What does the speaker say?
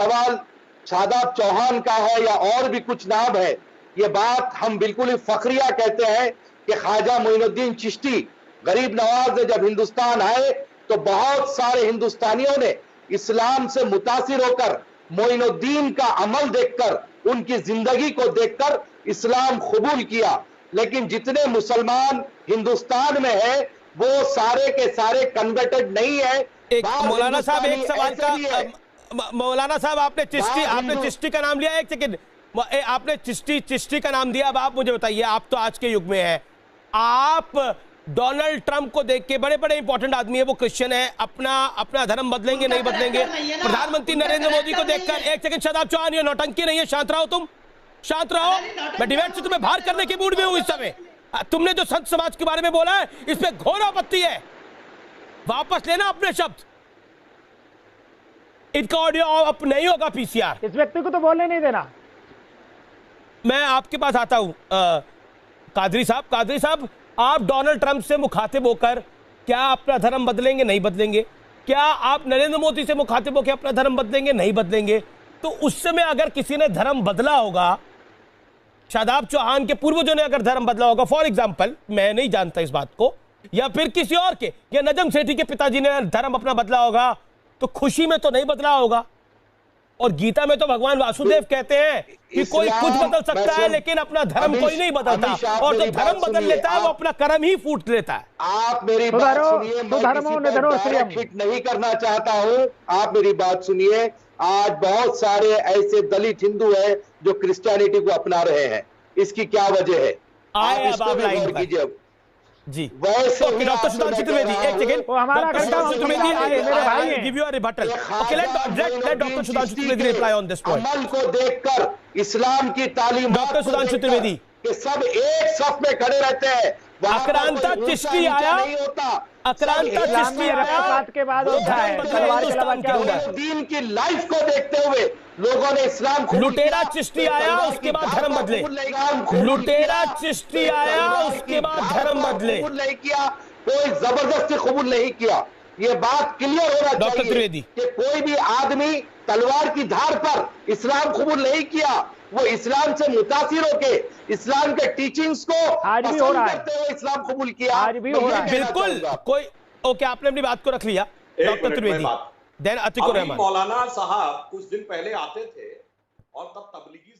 सवाल शादाब चौहान का है या और भी कुछ नाम है, ये बात हम बिल्कुल ही फखरिया कहते हैं कि ख्वाजा मोइनुद्दीन चिश्ती गरीब नवाज ने जब हिंदुस्तान आए तो बहुत सारे हिंदुस्तानियों ने इस्लाम से मुतासिर होकर मोइनुद्दीन का अमल देखकर, उनकी जिंदगी को देखकर इस्लाम कबूल किया। लेकिन जितने मुसलमान हिंदुस्तान में है वो सारे के सारे कन्वर्टेड नहीं है। एक मौलाना साहब एक सवाल का, मौलाना साहब आपने चिश्ती का नाम लिया, एक सेकंड, आपने चिश्ती का नाम दिया। अब आप मुझे बताइए, आप तो आज के युग में हैं, आप डोनाल्ड ट्रंप को देख के, बड़े बड़े इंपॉर्टेंट आदमी है, वो क्रिश्चियन है, अपना धर्म बदलेंगे नहीं बदलेंगे, प्रधानमंत्री नरेंद्र मोदी को देखकर, एक सेकंड शादाब चौहान, ये नौटंकी नहीं है, शांत रहो, तुम शांत रहो, मैं डिबेट से तुम्हें बाहर करने की मूड में हूं इस समय। तुमने जो संत समाज के बारे में बोला है इस पे घोर आपत्ति है, वापस लेना अपने शब्द, इनका ऑडियो अप नहीं होगा पीसीआर। इस व्यक्ति को तो बोलने नहीं देना। मैं आपके पास आता हूं कादरी साहब, आप डोनाल्ड ट्रंप से मुखातिब होकर क्या अपना धर्म बदलेंगे नहीं बदलेंगे? क्या आप नरेंद्र मोदी से मुखातिब होकर अपना धर्म बदलेंगे नहीं बदलेंगे? तो उस समय अगर किसी ने धर्म बदला होगा, शादाब चौहान के पूर्वजों ने अगर धर्म बदला होगा, फॉर एग्जाम्पल, मैं नहीं जानता इस बात को, या फिर किसी और के, या नजम सेठी के पिताजी ने धर्म अपना बदला होगा, तो खुशी में तो नहीं बदला होगा। और गीता में तो भगवान वासुदेव कहते हैं कि कोई कुछ बदल सकता है लेकिन अपना धर्म कोई नहीं बदलता, और जो धर्म बदल लेता है वो अपना कर्म ही फूट लेता है। आप मेरी बात सुनिए, मैं ठीक नहीं करना चाहता हूं, आप मेरी बात सुनिए। आज बहुत सारे ऐसे दलित हिंदू हैं जो क्रिश्चियनिटी को अपना रहे हैं, इसकी क्या वजह है? आए अब आप लाइन कीजिए जी। वैसे डॉक्टर सुधांशु त्रिवेदी, एक सेकंड, डॉक्टर सुधांशु त्रिवेदी आए, मेरे भाई हैं, give you a rebuttal. Okay, let doctor Sudhanshu Trivedi reply on this point. अमल को देखकर इस्लाम की तालीम, डॉक्टर सुधांशु त्रिवेदी, कि सब एक सफ में खड़े रहते हैं, आक्रांता चिश्ती आया, आक्रांता चिश्ती आया के बाद होता है, दीन की लाइफ को देखते हुए लोगों ने इस्लाम, लुटेरा चिश्ती आया उसके बाद धर्म बदले, लुटेरा चिश्ती आया उसके बाद धर्म बदले, नहीं किया, कोई जबरदस्ती कबूल नहीं किया। ये बात क्लियर होना चाहिए डॉक्टर त्रिवेदी कि कोई भी आदमी तलवार की धार पर इस्लाम कबूल नहीं किया, वो इस्लाम से मुतासिर होके इस्लाम के टीचिंग्स को आज भी हो रहा है, करते हुए इस्लाम कबूल किया, आज भी हो रहा है। बिल्कुल कोई, ओके, आपने अपनी बात को रख लिया डॉक्टर त्रिवेदी। देन अतिकुर रहमान। मौलाना साहब कुछ दिन पहले आते थे और तब तबलीगी